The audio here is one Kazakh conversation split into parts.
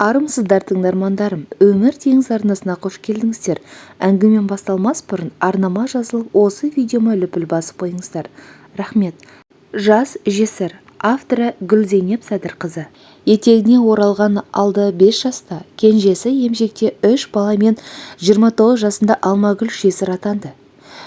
Армысыздар тыңдармандарым, өмір теңіз арнасына қош келдіңіздер. Әңгімем басталмас бұрын арнама жазылып, осы видеома лүпіл басып қойыңыздар. Рахмет. Жас жесір. Авторы Гүлзейнеп Садырқызы. Етегіне оралған алды 5 жаста, кенжесі емшекте 3 баламен 29 жасында Алмагүл жесір атанды.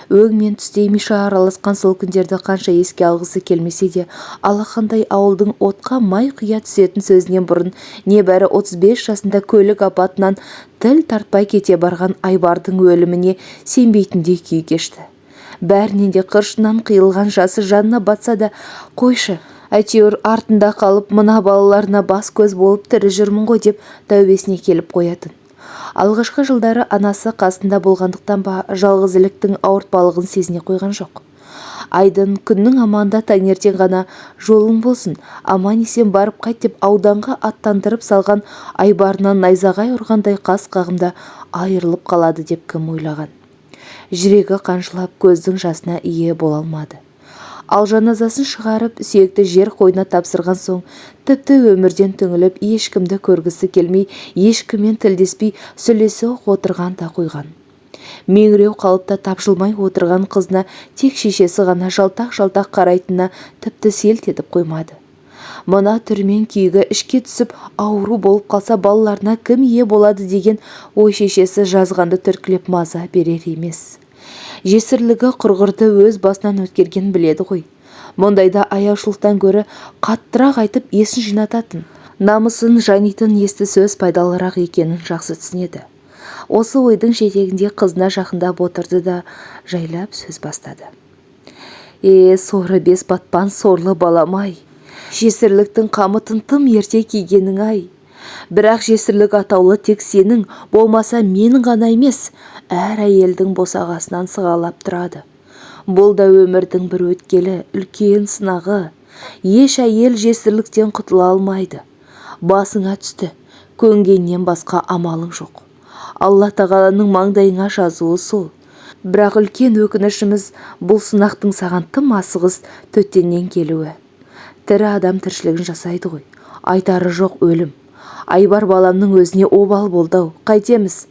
Өң мен түстей Миша араласқан сол күндерді қанша еске алғысы келмесе де, алақандай ауылдың отқа май құя түсетін сөзінен бұрын небәрі 35 жасында көлік апатынан тіл тартпай кете барған Айбардың өліміне сенбейтіндей күй кешті. Бәрінен де қыршынан қиылған жасы жанына батса да, қойшы, әйтеуір артында қалып мына балаларына бас көз болып тірі жүрмін ғой деп тәубесіне келіп қоятын. Алғашқы жылдары анасы қасында болғандықтан ба, жалғызіліктің ауыртпалығын сезіне қойған жоқ. Айдын күннің аманда таңертең ғана жолың болсын, аман-есен барып қайт деп ауданға аттандырып салған Айбарынан найзағай ұрғандай қас қағымда айырылып қалады деп кім ойлаған. Жүрегі қаншылап көздің жасына ие бола алмады. Ал жаназасын шығарып, сүйекті жер қойнына тапсырған соң, тіпті өмірден түңіліп, ешкімді көргісі келмей, ешкіммен тілдеспей, сөйлесіп отырған да қойған. Меңіреу қалыпта тапжылмай отырған қызына тек шешесі ғана жалтақ-жалтақ қарайтынына тіпті селт етіп қоймады. Мына түрмен күйігі ішке түсіп, ауру болып қалса балаларына кім ие болады деген ой шешесі жазғанды түркілеп маза берер емес. Жесірлігі құрғырды өз басынан өткерген біледі ғой. Мұндайда аяушылықтан гөрі қаттырақ айтып есін жинататын, намысын жанитын есті сөз пайдалырақ екенін жақсы түсінеді. Осы ойдың жетегінде қызына жақындап отырды да жайлап сөз бастады. Соры бес батпан сорлы балам-ай, жесірліктің қамытын тым ерте кигенің-ай. Бірақ жесірлік атаулы тек сенің, болмаса менің ғана емес, әр әйелдің босағасынан сығалап тұрады. Бұл да өмірдің бір өткелі, үлкен сынағы. Еш әйел жесірліктен құтыла алмайды. Басыңа түсті, көнгеннен басқа амалың жоқ. Алла тағаланың маңдайыңа жазуы сол. Бірақ үлкен өкінішіміз бұл сынақтың саған тым асығыс төттеннен келуі. Тірі адам тіршілігін жасайды ғой, айтары жоқ өлім. Айбар баламның өзіне обал болды-ау, қайтеміз?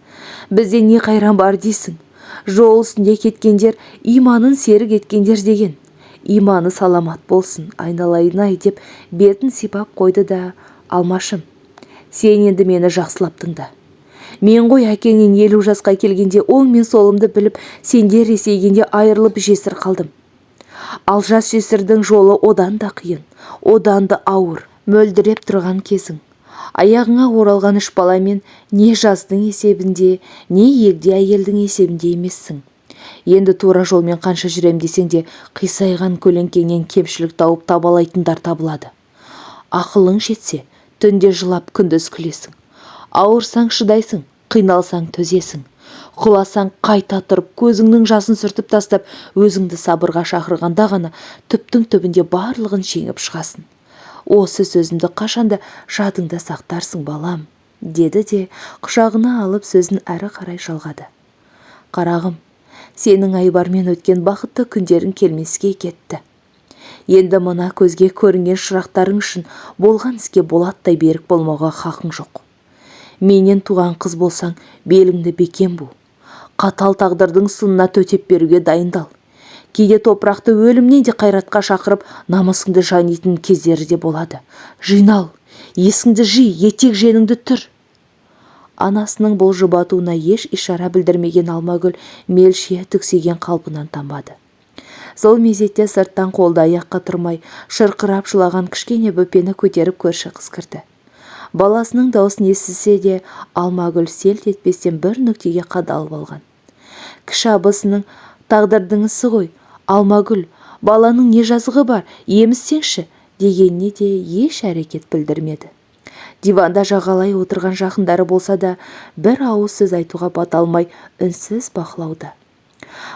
Бізде не қайран бар дейсің? Жол үстінде кеткендер, иманын серік еткендер деген. Иманы саламат болсын, айналайын-ай деп бетін сипап қойды да, Алмашым, сен енді мені жақсылап тыңда. Мен ғой әкеңнен 50 жасқа келгенде оң мен солымды біліп, сендер есейгенде айырылып жесір қалдым. Ал жас жесірдің жолы одан да қиын, одан да ауыр, мөлдіреп тұрған кезің. Аяғыңа оралған 3 баламен не жаздың есебінде, не егде әйелдің есебінде емессің. Енді тура жолмен қанша жүрем десең де, қисайған көлеңкеңнен кемшілік тауып табалайтындар табылады. Ақылың жетсе, түнде жылап күндіз күлесің. Ауырсаң шыдайсың, қиналсаң төзесің. Құласаң қайта тұрып, көзіңнің жасын сүртіп тастап, өзіңді сабырға шақырғанда ғана түптің түбінде барлығын жеңіп шығасың. Осы сөзімді қашанда жадыңда сақтарсың балам, деді де құшағына алып сөзін әрі қарай жалғады. Қарағым, сенің Айбармен өткен бақытты күндерің келмеске кетті. Енді мына көзге көрінген шырақтарың үшін болған іске болаттай берік болмауға хақың жоқ. Менен туған қыз болсаң, беліңді бекем бу. Қатал тағдырдың сынына төтеп беруге дайындал. Кейде топырақты өлімнен де қайратқа шақырып, намысыңды жанитын кездері де болады. Жинал, есіңді жи, етек женіңді түр. Анасының бұл жұбатуына еш ишара білдірмеген Алмагүл мелшие түксеген қалпынан танбады. Сол мезетте сырттан қолда аяққа тұрмай, шырқырап жылаған кішкене бөпені көтеріп көрші қыз кірді. Баласының даусын естісе де, Алмагүл селт етпестен бір нүктеге қадалып алған. Кіші абысының тағдырдың ісі ғой, Алмагүл, баланың не жазығы бар, емізсеңші, дегеніне де еш әрекет білдірмеді. Диванда жағалай отырған жақындары болса да, бір ауыз сөз айтуға бата алмай, үнсіз бақылауда.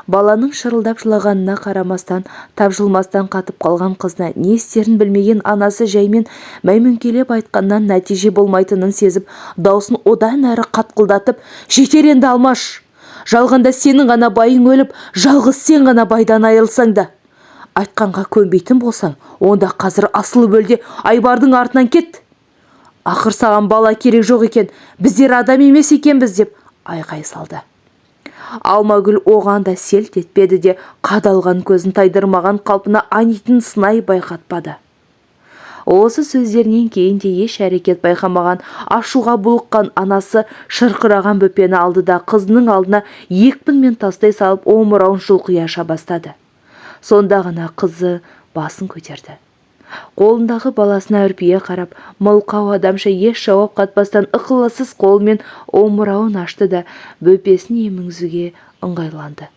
Баланың шырылдап жылағанына қарамастан, тапжылмастан қатып қалған қызына не істерін білмеген анасы жаймен мәймөңкелеп айтқаннан нәтиже болмайтынын сезіп, даусын одан әрі қатқылдатып, жетер енді Алмаш! Жалғанда сенің ғана байың өліп, жалғыз сен ғана байдан айырылсаң да. Айтқанға көнбейтін болсаң, онда қазір асылып өлде Айбардың артынан кет. Ақыр саған бала керек жоқ екен, біздер адам емес екенбіз деп айқай салды. Алмагүл оған да селт етпеді де қадалған көзін тайдырмаған қалпына Анитін сынай байқатпады. Осы сөздерінен кейін де еш әрекет байқамаған, ашуға булыққан анасы шырқыраған бөпені алды да қызының алдына екпінмен тастай салып омырауын жұлқия аша бастады. Сонда ғана қызы басын көтерді. Қолындағы баласына үрпие қарап, мылқау адамша еш жауап қатпастан ықыласыз қолмен омырауын ашты да бөпесін емізуге ыңғайланды.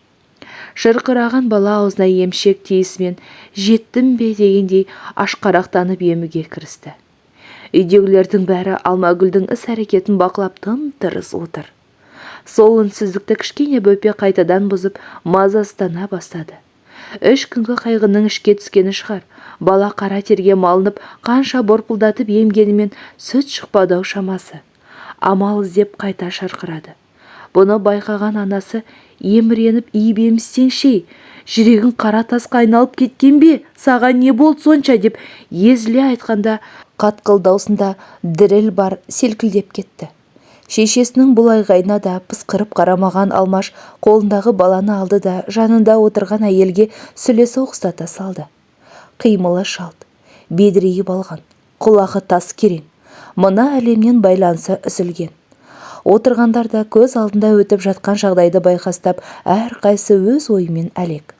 Шырқыраған бала аузына емшек тиісімен жеттім бе дегендей ашқарақтанып емуге кірісті. Үйдегілердің бәрі Алмагүлдің іс-әрекетін бақылап тым-тырыс отыр. Сол үнсіздікті кішкене бөпе қайтадан бұзып мазасыздана бастады. 3 күнгі қайғының ішке түскені шығар. Бала қара терге малынып, қанша борпылдатып емгенімен сүт шықпады шамасы. Амал іздеп қайта шырқырады. Бұны байқаған анасы еміреніп емістеншей, жүрегің қара тасқа айналып кеткен бе? Саған не болды сонша деп езіле айтқанда қатқыл даусында діріл бар селкілдеп кетті. Шешесінің бұл айғайына да пысқырып қарамаған Алмаш қолындағы баланы алды да жанында отырған әйелге сүлесі ұқсата салды. Қимылы шалт, бедірейіп алған, құлағы тас керең, мына әлемнен байланысы үзілген. Отырғандар да көз алдында өтіп жатқан жағдайды байқастап, әрқайсы өз ойымен әлек.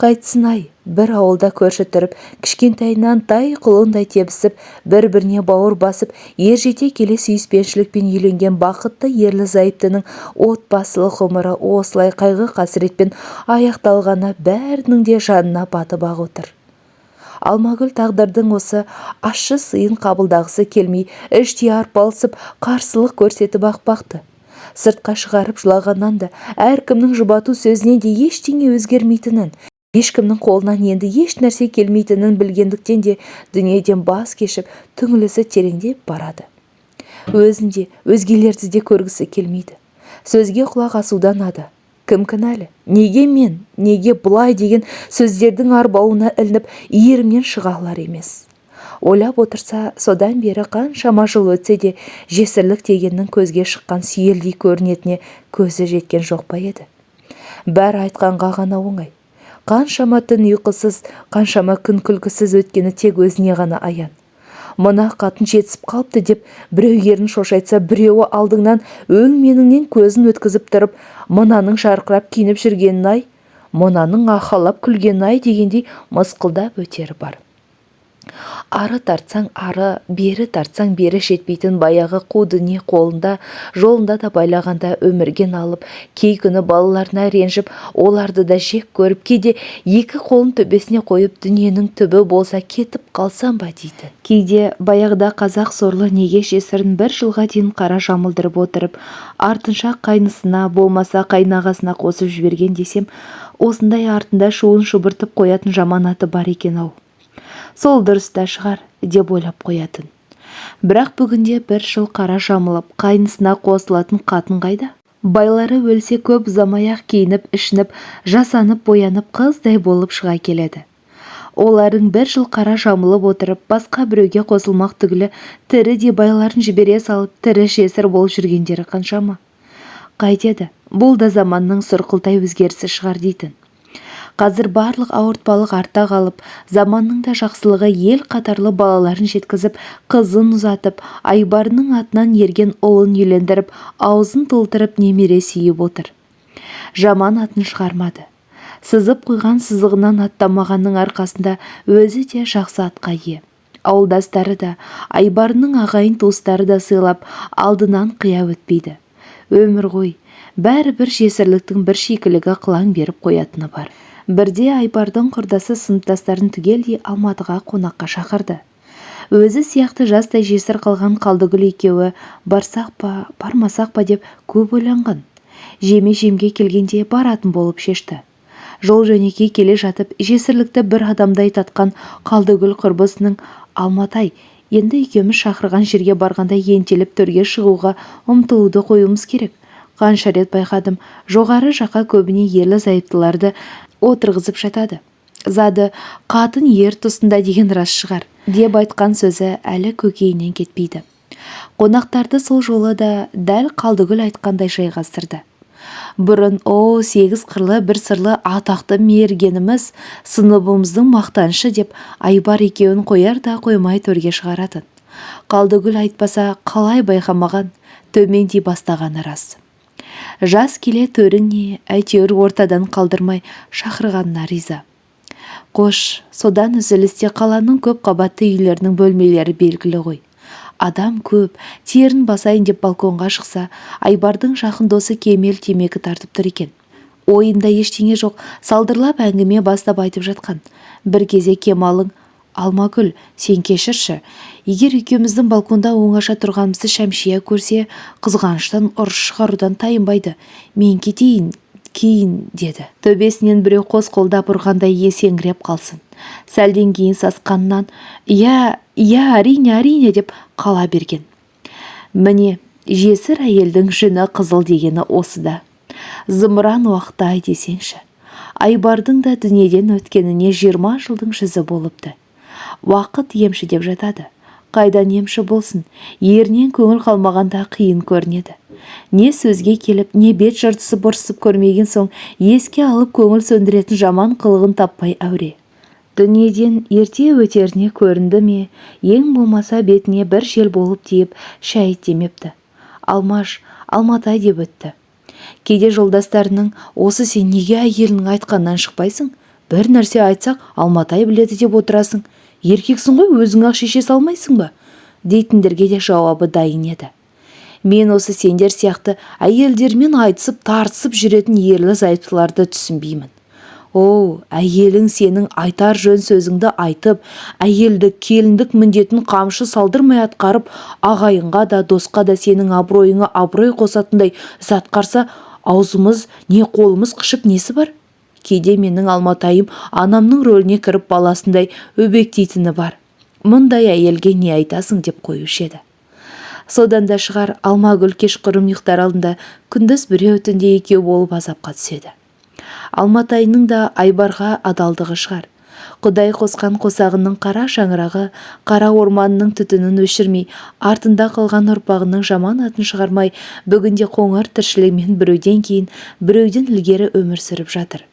Қайтсын-ай, бір ауылда көрші тұрып, кішкентайынан тай құлындай тебісіп, бір-біріне бауыр басып, ержете келе сүйіспеншілікпен үйленген бақытты ерлі-зайыптының отбасылық ғұмыры осылай қайғы-қасіретпен аяқталғаны бәрінің де жанына батып ақ отыр. Алмагүл тағдырдың осы ащы сыйын қабылдағысы келмей, іштей арпалысып, қарсылық көрсетіп ақ бақты. Сыртқа шығарып жылағаннан да әркімнің жұбату сөзінен де ештеңе өзгермейтінін, ешкімнің қолынан енді еш нәрсе келмейтінін білгендіктен де дүниеден бас кешіп түңілісі тереңдеп барады. Өзінде, өзгелерді де көргісі келмейді. Сөзге құлақ асудан ады. Кім кінәлі? Неге мен, неге бұлай деген сөздердің арбауына ілініп, иірімнен шыға алар емес. Ойлап отырса, содан бері қаншама жыл өтсе де, жесірлік дегеннің көзге шыққан сүйелдей көрінетіне көзі жеткен жоқ па еді. Бәрі айтқанға ғана оңай. Қаншама түн ұйқысыз, қаншама күн күлкісіз өткені тек өзіне ғана аян. Мына қатын жетісіп қалыпты деп біреу ерін шошайтса, біреуі алдыңнан өң-меніңнен көзін өткізіп тұрып, мынаның жарқырап киініп жүргенін-ай, мынаның ахалап күлгенін-ай дегендей мысқылдап өтері бар. Ары тартсаң ары, бері тартсаң бері жетпейтін баяғы қу дүние қолында, жолында да байлағанда өмірген алып, кей күні балаларына ренжіп, оларды да жек көріп, кейде екі қолын төбесіне қойып, дүниенің түбі болса кетіп қалсам ба дейді. Кейде баяғыда қазақ сорлы неге жесірін 1 жылға дейін қара жамылдырып отырып, артынша қайнысына болмаса қайнағасына қосып жіберген десем, осындай артында шуын шұбыртып қоятын жаманаты бар екен-ау. Сол дұрыс та шығар деп ойлап қоятын. Бірақ бүгінде 1 жыл қара жамылып, қайнысына қосылатын қатын қайда? Байлары өлсе көп ұзамай-ақ киініп, ішініп, жасанып, боянып, қыздай болып шыға келеді. Олардың 1 жыл қара жамылып отырып, басқа біреуге қосылмақ түгілі тірі байларын жібере салып, тірі жесір болып жүргендері қаншама. Қайтеді, бұл да заманның сұрқылтай өзгерісі шығар дейтін. Қазір барлық ауыртпалық артта қалып, заманның да жақсылығы ел қатарлы балаларын жеткізіп, қызын ұзатып, Айбарының атынан ерген ұлын үйлендіріп, аузын толтырып немере сүйіп отыр. Жаман атын шығармады. Сызып қойған сызығынан аттамағанның арқасында өзі де жақсы атқа ие. Ауылдастары да, Айбарының ағайын туыстары да сыйлап, алдынан қия өтпейді. Өмір ғой, бәрібір жесірліктің бір шикілігі қылаң беріп қоятыны бар. Бірде Айбардың құрдасы сыныптастарын түгелдей Алматыға қонаққа шақырды. Өзі сияқты жастай жесір қалған Қалдыгүл екеуі барсақ па, бармасақ па деп көп ойланған. Жеме-жемге келгенде баратын болып шешті. Жол жөнекей келе жатып, жесірлікті бір адамдай татқан Қалдыгүл құрбысының Алматай, енді екеуміз шақырған жерге барғанда ентеліп төрге шығуға ұмтылуды қоюымыз керек. Қанша рет байқадым, жоғары жаққа көбіне ерлі-зайыптыларды отырғызып жатады. Зады қатын ер тұсында деген рас шығар деп айтқан сөзі әлі көкейінен кетпейді. Қонақтарды сол жолы да дәл Қалдыгүл айтқандай жайғастырды. Бұрын 8 қырлы бір сырлы атақты мергеніміз, сыныбымыздың мақтанышы деп Айбар екеуін қояр да қоймай төрге шығаратын. Қалдыгүл айтпаса қалай байқамаған, төмендей бастағаны рас. Жас келе төріңе әйтеуір ортадан қалдырмай шақырғанына риза. Қош, содан үзілісте қаланың көп қабатты үйлерінің бөлмелері белгілі ғой. Адам көп, терін басайын деп балконға шықса, Айбардың жақын досы Кемел темекі тартып тұр екен. Ойында ештеңе жоқ, салдырлап әңгіме бастап айтып жатқан. Бір кезде Кемалың: «Алмагүл, сен кешірші. Егер екеуміздің балконда оңаша тұрғанымызды Шәмшия көрсе, қызғаныштан ұрыс шығарудан тайынбайды. Мен кетейін, кейін», деді. Төбесінен біреу қос қолдап ұрғандай есеңгіреп қалсын. Сәлден кейін сасқаннан: «Иә, әрине» деп қала берген. Міне, жесір әйелдің жүні қызыл дегені осы да. Зымыран уақытта ай десеңші. Айбардың да дүниеден өткеніне 20 жылдың жүзі болыпты. Уақыт емші деп жатады. Қайдан емші болсын, ерінен көңіл қалмағанда қиын көрінеді. Не сөзге келіп, не бет жыртысып ұрсып көрмеген соң еске алып көңіл сөндіретін жаман қылығын таппай әуре. Дүниеден ерте өтеріне көрінді ме, ең болмаса бетіне бір жел болып тиіп шәйт демепті. Алматай деп өтті. Кейде жолдастарының: «Осы сен неге әйелінің айтқаннан шықпайсың? Бір нәрсе айтсақ, Алматай біледі деп отырасың. Еркексің ғой, өзің ақ шеше салмайсың ба?» дейтіндерге де жауабы дайын еді. Мен осы сендер сияқты әйелдермен айтысып тартысып жүретін ерлі-зайыптыларды түсінбеймін. Әйелің сенің айтар жөн сөзіңді айтып, әйелдік келіндік міндетін қамшы салдырмай атқарып, ағайынға да досқа да сенің абыройыңа абырой қосатындай іс атқарса, аузымыз не қолымыз қышып несі бар? Кейде менің Алматайым анамның рөліне кіріп баласындай өбектейтіні бар. Мұндай әйелге не айтасың деп қоюшы еді. Содан да шығар, Алмагүл кешқұрым ұйықтар алдында күндіз біреу түнде екеу болып азапқа түседі. Алматайының да Айбарға адалдығы шығар. Құдай қосқан қосағының қара шаңырағы, қара орманның түтінін өшірмей, артында қалған ұрпағының жаман атын шығармай, бүгінде қоңыр тіршілігімен біреуден кейін, біреуден ілгері өмір сүріп жатыр.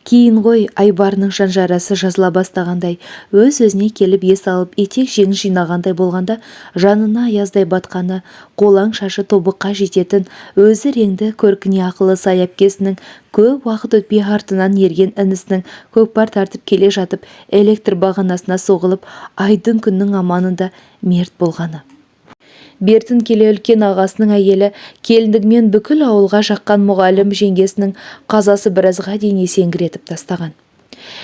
Кейін ғой Айбарының жанжарасы жазыла бастағандай, өз-өзіне келіп ес алып етек жеңін жинағандай болғанда, жанына аяздай батқаны, қолаң шашы тобыққа жететін, өзі реңді көркіне ақылы саяпкесінің көп уақыт өтпей артынан ерген інісінің көкпар тартып келе жатып, электр бағанасына соғылып, айдың күннің аманында мерт болғаны. Бертін келе үлкен ағасының әйелі келіндігімен бүкіл ауылға жаққан мұғалім жеңгесінің қазасы біразға дейін есеңгіретіп тастаған.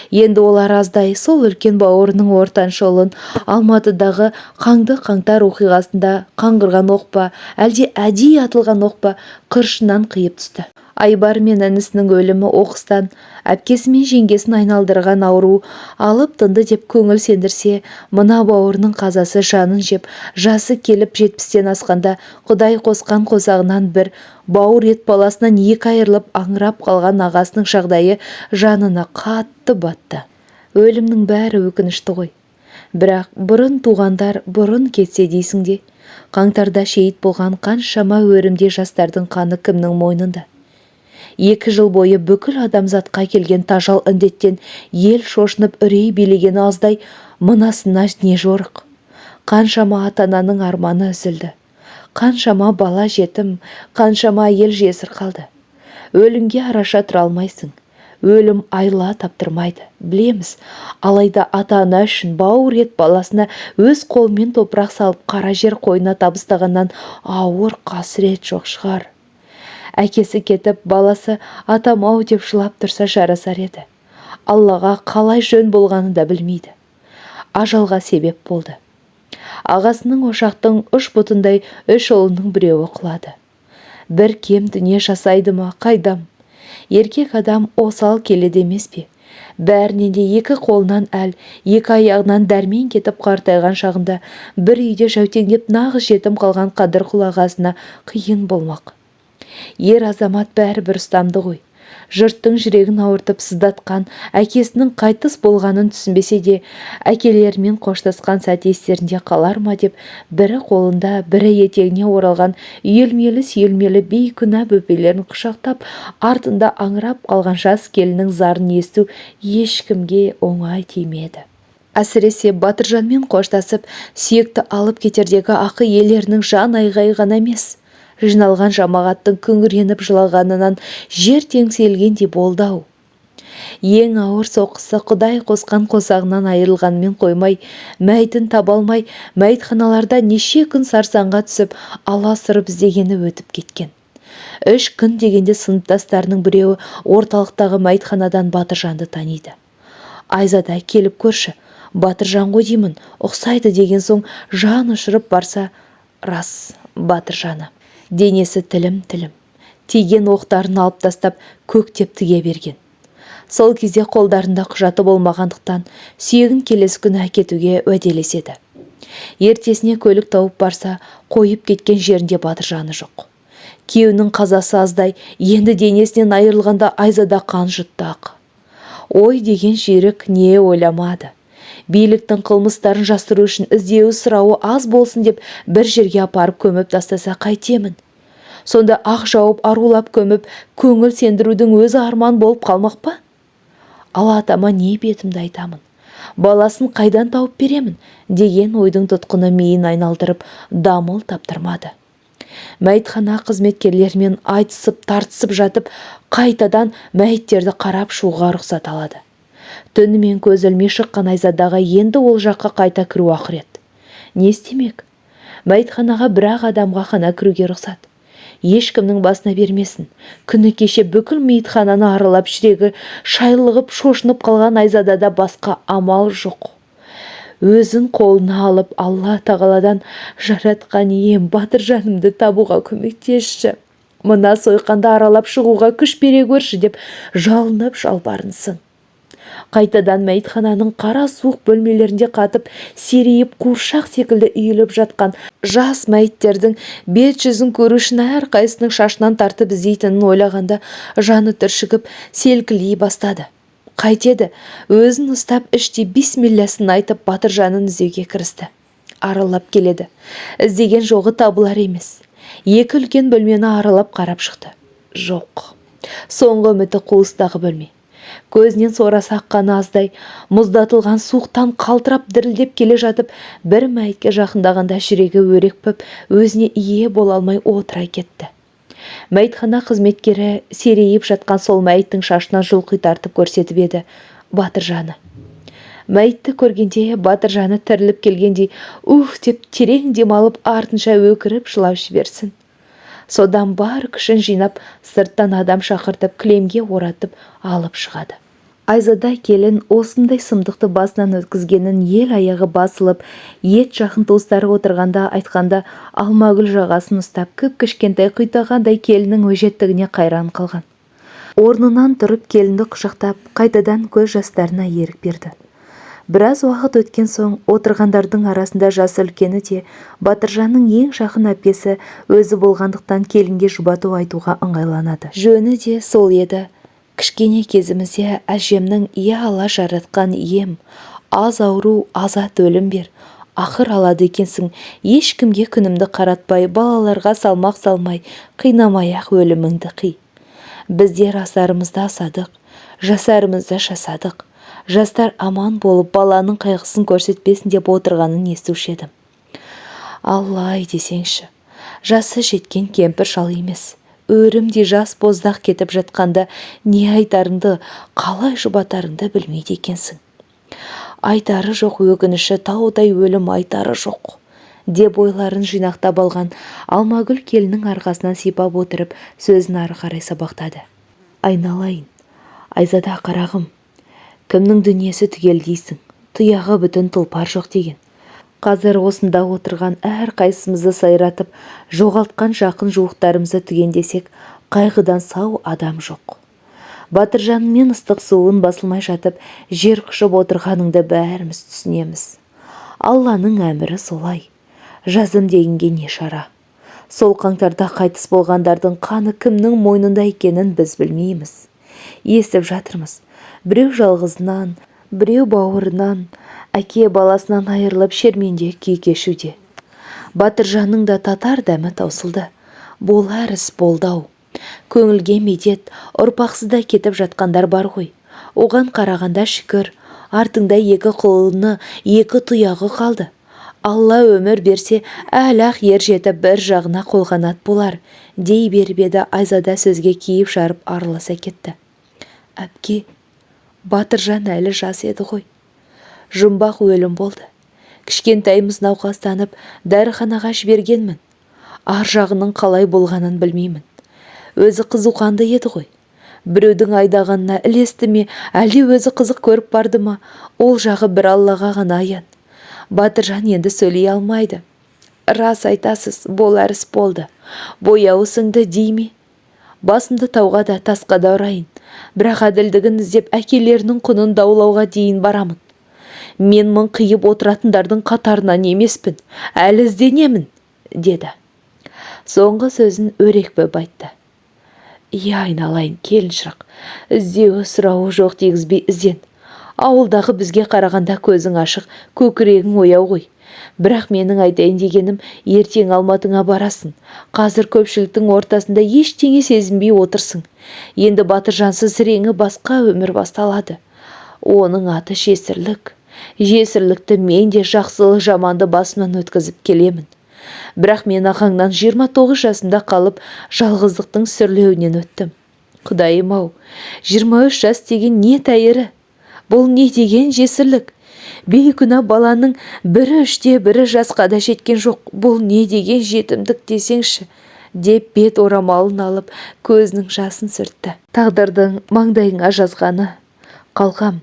Енді олар аздай сол үлкен бауырының ортаншы ұлын Алматыдағы қаңды-қаңтар оқиғасында қаңғырған оқ па, әлде әдейі атылған оқ па, қыршынан қиып түсті. Айбар мен інісінің өлімі оқыстан, әпкесі мен жеңгесін айналдырған ауру алып тынды деп көңіл сендірсе, мына бауырының қазасы жанын жеп, жасы келіп 70-тен асқанда Құдай қосқан қосағынан бір, бауыр ет баласынан екі айырылып аңырап қалған ағасының жағдайы жанына қатты батты. Өлімнің бәрі өкінішті ғой. Бірақ бұрын туғандар бұрын кетсе дейсің де, қаңтарда шейіт болған қаншама өрімде жастардың қаны кімнің мойнында? 2 жыл бойы бүкіл адамзатқа келген тажал індеттен ел шошынып үрей билеген аздай, мынасына не жорық. Қаншама ата-ананың арманы үзілді. Қаншама бала жетім, қаншама ел жесір қалды. Өлімге араша тұра алмайсың. Өлім айла таптырмайды, білеміз. Алайда ата-ана үшін бауыр ет баласына өз қолымен топырақ салып қара жер қойнына табыстағаннан ауыр қасірет жоқ шығар. Әкесі кетіп, баласы атам-ау деп жылап тұрса жарасар еді. Аллаға қалай жөн болғаны да білмейді. Ажалға себеп болды. Ағасының ошақтың үш бұтындай 3 ұлының біреуі құлады. Бір кем дүние жасайды ма, қайдам? Еркек адам осал келеді емес пе? Бәрінен де 2 қолынан әл, 2 аяғынан дәрмен кетіп қартайған шағында бір үйде жәутеңдеп нағыз жетім қалған қадыр құлағасына қиын болмақ. Ер азамат бәрі бір ұстамды ғой. Жұрттың жүрегін ауыртып сыздатқан әкесінің қайтыс болғанын түсінбесе де, әкелерімен қоштасқан сәт естерінде қалар ма деп, бірі қолында, бірі етегіне оралған үйелмелі-сүйелмелі бейкүнә бөпелерін құшақтап, артында аңырап қалған жас келіннің зарын есту ешкімге оңай тимеді. Әсіресе Батыржанмен қоштасып, сүйекті алып кетердегі ақы иелерінің жан айғайы ғана емес, жиналған жамағаттың күңіреніп жылағанынан жер теңселгендей болды-ау. Ең ауыр соққысы Құдай қосқан қосағынан айырылғанмен қоймай, мәйітін таба алмай, мәйітханаларда неше күн сарсаңға түсіп, аласұрып іздегені өтіп кеткен. 3 күн дегенде сыныптастарының біреуі орталықтағы мәйітханадан Батыржанды таниды. Айзада, келіп көрші, Батыржан ғой деймін, ұқсайды деген соң жан ұшырып барса, рас, Батыржаны. Денесі тілім-тілім, тиген оқтарын алып тастап көктеп тіге берген. Сол кезде қолдарында құжаты болмағандықтан сүйегін келесі күні әкетуге уәделеседі. Ертесіне көлік тауып барса, қойып кеткен жерінде Батыржаны жоқ. Күйеуінің қазасы аздай, енді денесінен айырылғанда Айзада қан жұтты ақ. Ой деген жүйрік не ойламады. Биліктің қылмыстарын жасыру үшін іздеуі сұрауы аз болсын деп бір жерге апарып көміп тастаса қайтемін. Сонда ақ жауып арулап көміп, көңіл сендірудің өзі арман болып қалмақ па? Алла атама не бетімді айтамын? Баласын қайдан тауып беремін? Деген ойдың тұтқыны миын айналдырып, дамыл таптырмады. Мәйітхана қызметкерлерімен айтысып, тартысып жатып, қайтадан мәйіттерді қарап шығуға рұқсат алады. Түнімен көз ілмей шыққан Айзадаға енді ол жаққа қайта кіру ақырет. Не істемек? Мәйітханаға бір-ақ адамға ғана кіруге рұқсат. Ешкімнің басына бермесін. Күні кеше бүкіл мәйітхананы аралап жүрегі шайлығып шошынып қалған Айзадада басқа амал жоқ. Өзін қолына алып, Алла тағаладан жаратқан ием, Батыржанымды табуға көмектесші. Мына сойқанды аралап шығуға күш бере көрші деп жалынып жалбарынсын. Қайтадан мәйітхананың қара суық бөлмелерінде қатып, серейіп, қуыршақ секілді үйіліп жатқан жас мәйіттердің бет-жүзін көру үшін әрқайсының шашынан тартып іздейтінін ойлағанда жаны түршігіп, селкілдей бастады. Қайтеді, өзін ұстап іштей бисмиллясын айтып Батыржанын іздеуге кірісті. Аралап келеді. Іздеген жоғы табылар емес. 2 үлкен бөлмені аралап қарап шықты. Жоқ. Соңғы үміті қуыстағы бөлме. Көзінен сорасы аққаны аздай, мұздатылған суықтан қалтырап дірілдеп келе жатып, бір мәйітке жақындағанда жүрегі өрекпіп, өзіне ие бола алмай отыра кетті. Мәйітхана қызметкері серейіп жатқан сол мәйіттің шашынан жұлқи тартып көрсетіп еді. Батыржаны. Мәйітті көргенде Батыржаны тіріліп келгендей, деп терең демалып, артынша өкіріп жылап жіберсін. Содан бар күшін жинап, сырттан адам шақыртып, кілемге оратып алып шығады. Айзада келін осындай сұмдықты басынан өткізгенін ел аяғы басылып, ет жақын туыстары отырғанда айтқанда, Алмагүл жағасын ұстап, кіп-кішкентай құйтағандай келіннің өжеттігіне қайран қалған. Орнынан тұрып келінді құшақтап, қайтадан көз жастарына ерік берді. Біраз уақыт өткен соң отырғандардың арасында жасы үлкені де Батыржанның ең жақын әпкесі өзі болғандықтан келінге жұбату айтуға ыңғайланады. Жөні де сол еді. Кішкене кезімізде әжемнің «Ия Алла жаратқан ием, аз ауру, азат өлім бер, ақыр алады екенсің, ешкімге күнімді қаратпай, балаларға салмақ салмай, қинамай-ақ өліміңді қи. Біздер асарымызды асадық, жасарымызды жасадық. Жастар аман болып баланың қайғысын көрсетпесін деп отырғанын естуші едім. Аллай десеңші, жасы жеткен кемпір шал емес. Өрімдей жас боздақ кетіп жатқанда не айтарыңды, қалай жұбатарыңды білмейді екенсің. Айтары жоқ өкініші, таудай өлім айтары жоқ. Деп ойларын жинақтап алған Алмагүл келінің арқасынан сипап отырып, сөзін ары қарай сабақтады. Айналайын, Айзада қарағым. Кімнің дүниесі түгел дейсің, тұяғы бүтін тұлпар жоқ деген. Қазір осында отырған әр қайсымызды сайратып, жоғалтқан жақын жуықтарымызды түгендесек, қайғыдан сау адам жоқ. Батыржанмен ыстық суын басылмай жатып, жер құшып отырғаныңды бәріміз түсінеміз. Алланың әмірі солай. Жазым дегенге не шара. Сол қаңтарда қайтыс болғандардың қаны кімнің мойнында екенін біз білмейміз. естіп жатырмыз. Біреу жалғызынан, біреу бауырынан, әке баласынан айырылып шерменде күй кешуде. Батыржанның да татар дәмі таусылды. Болар іс болды-ау. Көңілге медет, ұрпақсызда кетіп жатқандар бар ғой. Оған қарағанда шүкір, артыңда 2 қолыны, 2 тұяғы қалды. Алла өмір берсе, әлі-ақ ер жетіп бір жағына қолғанат болар, дей беріп еді Айзада сөзге киіп жарып арыласа кетті. Әпке, Батыржан әлі жас еді ғой. Жұмбақ өлім болды. Кішкентайымыз науқастанып, дәріханаға жібергенмін. Ар жағының қалай болғанын білмеймін. Өзі қызуқанды еді ғой. Біреудің айдағанына ілесті ме, әлде өзі қызық көріп барды ма, ол жағы бір Аллаға ғана аян. Батыржан енді сөйлей алмайды. Рас айтасыз, болар іс болды. Бояуы сіңді дей ме? Басымды тауға да тасқа да ұрайын. Бірақ әділдігін іздеп әкелерінің құнын даулауға дейін барамын. Мен мың қиып отыратындардың қатарынан емеспін, әлі ізденемін, деді. Соңғы сөзін өрекпіп айтты. Айналайын, келін шырақ, іздеуі сұрауы жоқ дегізбей ізден. Ауылдағы бізге қарағанда көзің ашық, көкірегің ояу ғой. Бірақ менің айтайын дегенім, ертең Алматыңа барасың. Қазір көпшіліктің ортасында ештеңе сезінбей отырсың. Енді Батыржансыз реңі басқа өмір басталады. Оның аты жесірлік. Жесірлікті мен де жақсылы жаманды басымнан өткізіп келемін. Бірақ мен ағаңнан 29 жасында қалып, жалғыздықтың сүрлеуінен өттім. Құдайым-ау, 23 жас деген не тәйірі? Бұл не деген жесірлік? Бейкүнә баланың бірі 3-те 1 жасқа да жеткен жоқ. Бұл не деген жетімдік десеңші? Деп бет орамалын алып, көзінің жасын сүртті. Тағдырдың маңдайыңа жазғаны. Қалқам,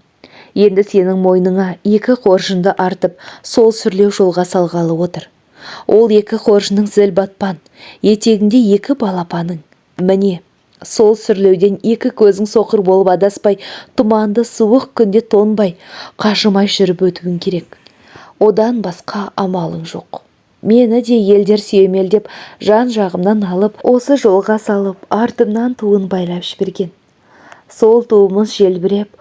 енді сенің мойныңа 2 қоржынды артып, сол сүрлеу жолға салғалы отыр. Ол 2 қоржының зіл батпан, етегінде 2 балапаның. Міне, сол сүрлеуден 2 көзің соқыр болып адаспай, тұманды суық күнде тонбай, қажымай жүріп өтуің керек. Одан басқа амалың жоқ. Мені де елдер сүйемелдеп, жан жағымнан алып, осы жолға салып, артымнан туын байлап жіберген. Сол туымыз желбіреп,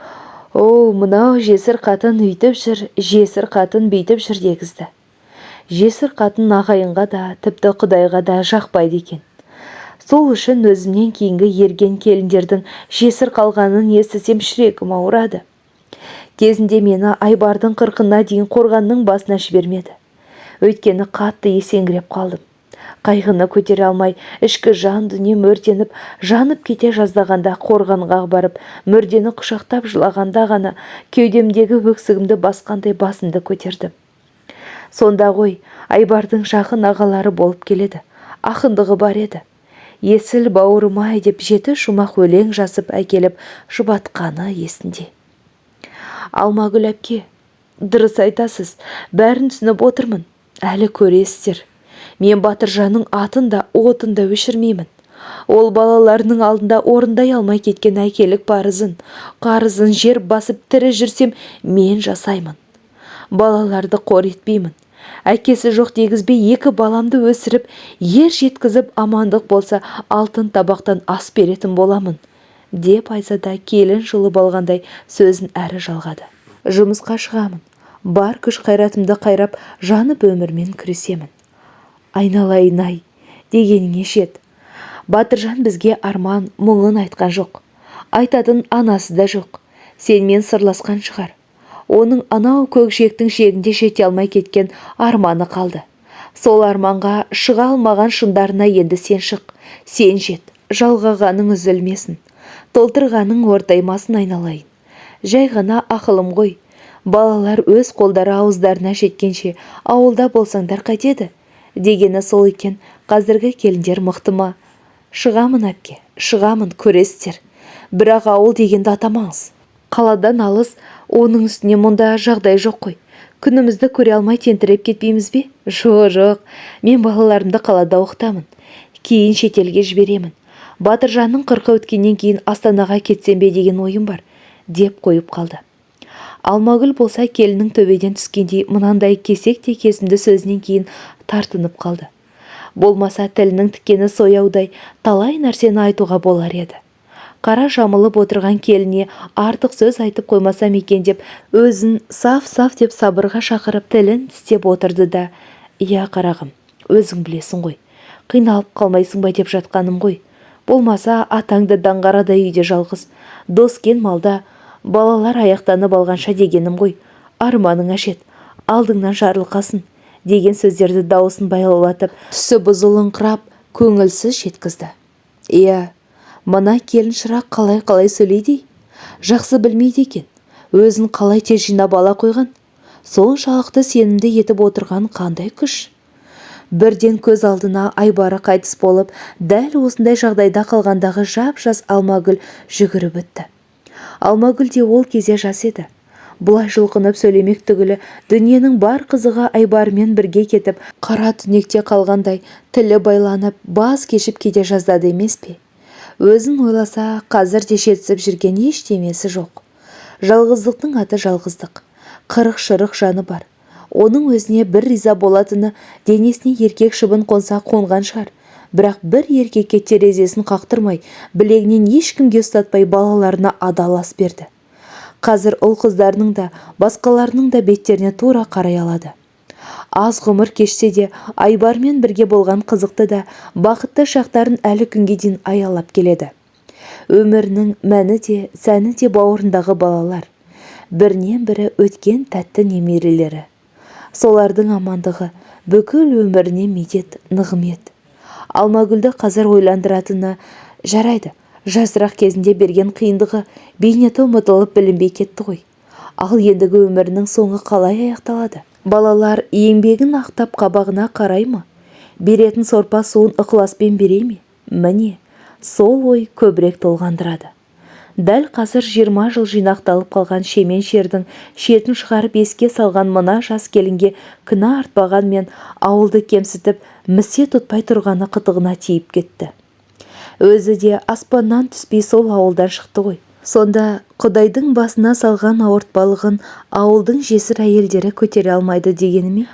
мынау жесір қатын үйтіп жүр, жесір қатын бүйтіп жүр дегізді. Жесір қатын ағайынға да, тіпті Құдайға да жақпайды екен. Сол үшін өзімнен кейінгі ерген келіндердің жесір қалғанын естісем жүрегім ауырады. Кезінде мені Айбардың 40-на дейін қорғанның басына жібермеді. Өйткені қатты есеңгіреп қалдым. Қайғыны көтере алмай, ішкі жан дүнием өртеніп, жанып кете жаздағанда қорғанға барып, мүрдені құшақтап жылағанда ғана кеудемдегі өксігімді басқандай басымды көтердім. Сонда ғой, Айбардың жақын ағалары болып келеді. Ақындығы бар еді. Есіл бауырым-ай деп 7 шумақ өлең жазып әкеліп жұбатқаны есінде. Алмагүл әпке, дұрыс айтасыз, бәрін түсініп отырмын. Әлі көресіздер. Мен Батыржанның атын да, отын да өшірмеймін. Ол балаларының алдында орындай алмай кеткен әкелік қарызын жер басып тірі жүрсем, мен жасаймын. Балаларды қор етпеймін. Әкесі жоқ дегізбей 2 баламды өсіріп, ер жеткізіп амандық болса, алтын табақтан ас беретін боламын. Деп Айзада келін жұлып алғандай сөзін әрі жалғады. Жұмысқа шығамын. Бар күш қайратымды қайрап, жанып өмірмен күресемін. Айналайын-ай, дегеніңе жет. Батыржан бізге арман, мұңын айтқан жоқ. Айтатын анасы да жоқ. Сенмен сырласқан шығар. Оның анау көкжиектің шегінде жете алмай кеткен арманы қалды. Сол арманға шыға алмаған шындарына енді сен шық. Сен жет, жалғағаның үзілмесін. Толтырғаның ортаймасын айналайын. Жай ғана ақылым ғой. Балалар өз қолдары ауыздарына жеткенше ауылда болсаңдар қайтеді? Дегені сол екен, қазіргі келіндер мықты ма? Шығамын әпке, шығамын, көресіздер. Бірақ ауыл дегенді атамаңыз. Қаладан алыс, оның үстіне мұнда жағдай жоқ қой. Күнімізді көре алмай тентіреп кетпейміз бе? Жоқ, мен балаларымды қалада оқытамын. Кейін шетелге жіберемін. Батыржанның 40 өткеннен кейін Астанаға кетсем бе деген ойым бар, деп қойып қалды. Алмагүл болса келінің төбеден түскендей мынандай кесек те кесімді сөзінен кейін тартынып қалды. Болмаса тілінің тікені сояудай талай нәрсені айтуға болар еді. қара жамылып отырған келіне артық сөз айтып қоймасам екен деп өзін саф деп сабырға шақырып тілін тістеп отырды да: «Иә қарағым, өзің білесің ғой, қиналып қалмайсың ба деп жатқаным ғой. Болмаса атаңды даңғарада үйде жалғыз, доскен малда, балалар аяқтанып алғанша дегенім ғой. Арманың әшет, алдыңнан жарылқасын» деген сөздерді дауысын баяулатып, түсі бұзылыңқырап, көңілсіз жеткізді. «Иә, мына келін шырақ қалай сөйлейді? Жақсы білмейді екен. Өзін қалай тез жинап ала қойған? Соншалықты сенімді етіп отырған қандай күш?» Бірден көз алдына Айбары қайтыс болып, дәл осындай жағдайда қалғандағы жап-жас Алмагүл жүгіріп өтті. Алмагүл де ол кезде жас еді. Бұлай жұлқынып сөйлемек түгілі дүниенің бар қызығы Айбарымен бірге кетіп, қара түнекте қалғандай тілі байланып, бас кешіп кете жаздады емес пе? Өзін ойласа, қазір де жетісіп жүрген ештемесі жоқ. Жалғыздықтың аты жалғыздық. Қырық-шырық жаны бар. Оның өзіне бір риза болатыны денесіне еркек шыбын қонса қонған шығар. Бірақ бір еркекке терезесін қақтырмай, білегінен ешкімге ұстатпай балаларына адал ас берді. Қазір ұл қыздарының да, басқаларының да беттеріне тура қарай алады. Аз ғұмыр кешсе де Айбармен бірге болған қызықты да, бақытты шақтарын әлі күнге дейін аялап келеді. Өмірінің мәні де, сәні де бауырындағы балалар. Бірінен бірі өткен тәтті немерелері. Солардың амандығы бүкіл өміріне медет, нығмет. Алмагүлді қазір ойландыратыны: жарайды, жасырақ кезінде берген қиындығы бейнеті ұмытылып білінбей кетті ғой. Ал ендігі өмірінің соңы қалай аяқталады? Балалар еңбегін ақтап қабағына қарай ма? Беретін сорпа суын ықыласпен бере ме? Міне, сол ой көбірек толғандырады. Дәл қазір 20 жыл жинақталып қалған шемен шердің шетін шығарып еске салған мына жас келінге кінә артпаған мен ауылды кемсітіп, місе тұтпай тұрғаны қытығына тиіп кетті. Өзі де аспаннан түспей сол ауылдан шықты ғой. Сонда Құдайдың басына салған ауыртпалығын ауылдың жесір әйелдері көтере алмайды дегені ме?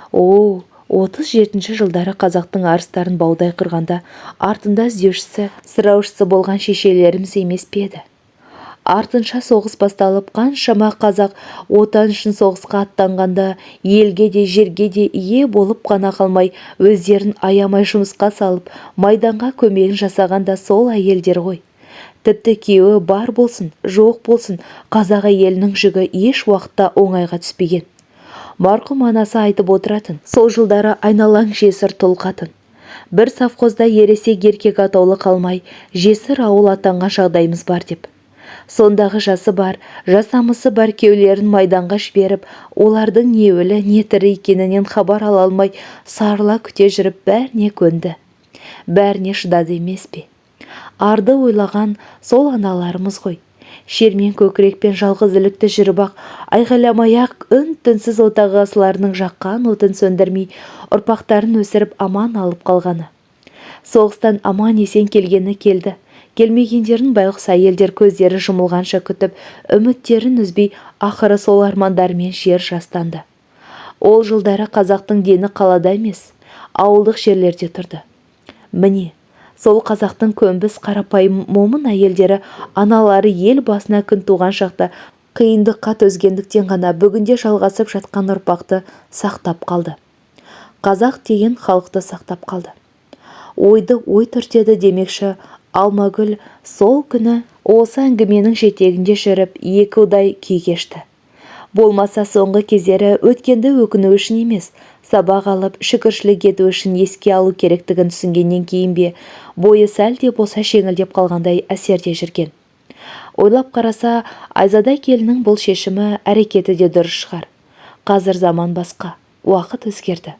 37 жылдары қазақтың арыстарын баудай қырғанда артында іздеушісі, сұраушысы болған шешелеріміз емес пе еді? Артынша соғыс басталып, қаншама қазақ отан үшін соғысқа аттанғанда елге де жерге де ие болып қана қалмай, өздерін аямай жұмысқа салып, майданға көмегін жасаған да сол әйелдер ғой. Тіпті күйеуі бар болсын, жоқ болсын, қазақ әйелінің жүгі еш уақытта оңайға түспеген. Марқұм анасы айтып отыратын, сол жылдары айналаң жесір тұл қатын. Бір совхозда ересек еркек атаулы қалмай, жесір ауыл атанған жағдайымыз бар деп. Сондағы жасы бар, жасамысы бар кеулерін майданға жіберіп, олардың не өлі, не тірі екенінен хабар ала алмай, сарыла күте жүріп бәріне көнді. Бәріне шыдады емес пе? Арды ойлаған сол аналарымыз ғой. Шермен көкірекпен жалғыз ілікті жүріп-ақ, айғайламай-ақ үн-түнсіз отағасыларының жаққан отын сөндірмей, ұрпақтарын өсіріп аман алып қалғаны. Соғыстан аман есен келгені келді. Келмегендерін байғұс әйелдер көздері жұмылғанша күтіп, үміттерін үзбей, ақыры сол армандарымен жер жастанды. Ол жылдары қазақтың дені қалада емес, ауылдық жерлерде тұрды. Міне, сол қазақтың көнбіс қарапайым момын әйелдері аналары ел басына күн туған шақта қиындыққа төзгендіктен ғана бүгінде жалғасып жатқан ұрпақты сақтап қалды. Қазақ деген халықты сақтап қалды. Ойды ой түртеді демекші, Алмагүл сол күні осы әңгіменің жетегінде жүріп екі удай күй кешті. Болмаса соңғы кездері өткенді өкіну үшін емес, сабақ алып шүкіршілік ету үшін еске алу керектігін түсінгеннен кейін бе, бойы сәл де болса жеңілдеп қалғандай әсерде жүрген. Ойлап қараса, Айзада келінің бұл шешімі, әрекеті де дұрыс шығар. Қазір заман басқа, уақыт өзгерді.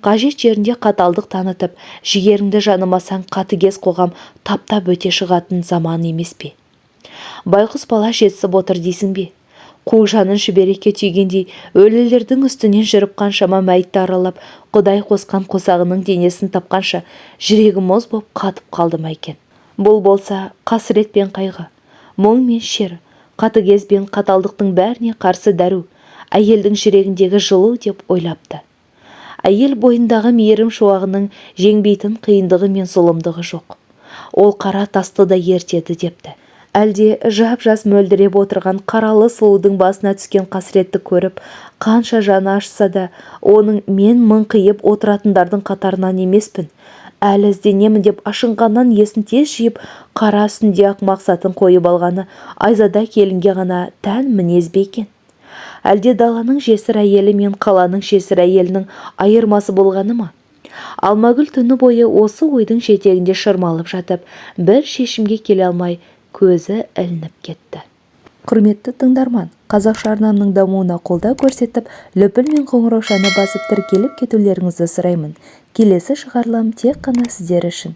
Қажет жерінде қаталдық танытып, жігеріңді жанымасаң қатыгез қоғам таптап өте шығатын заман емес пе? Байқұс бала жетісіп отыр дейсің бе? Қу жанын шүберекке түйгендей, өлілердің үстінен жүріп қаншама мәйітті аралап, Құдай қосқан қосағының денесін тапқанша, жүрегі мұз боп қатып қалды ма екен? Бұл болса қасірет пен қайғы, мұң мен шер, қатыгез бен қаталдықтың бәріне қарсы дәру, әйелдің жүрегіндегі жылу деп ойлапты. Әйел бойындағы мейірім шуағының жеңбейтін қиындығы мен зұлымдығы жоқ. Ол қара тасты да ертеді депті. Әлде жап-жас мөлдіреп отырған қаралы сұлудың басына түскен қасіретті көріп, қанша жаны ашса да, оның мен мыңқиып отыратындардың қатарынан емеспін, әлі ізденемін деп ашынғаннан есін тез жиып, қара үстінде-ақ мақсатын қойып алғаны Айзада келінге ғана тән мінез бе екен? Әлде даланың жесір әйелі мен қаланың жесір әйелінің айырмасы болғаны ма? Алмагүл түні бойы осы ойдың жетегінде шырмалып жатып, бір шешімге келе алмай, көзі ілініп кетті. Құрметті тыңдарман, қазақша арнамның дамуына қолдау көрсетіп, лүпіл мен қоңыраушаны басып тіркеліп кетулеріңізді сұраймын. Келесі шығарылым тек қана сіздер үшін.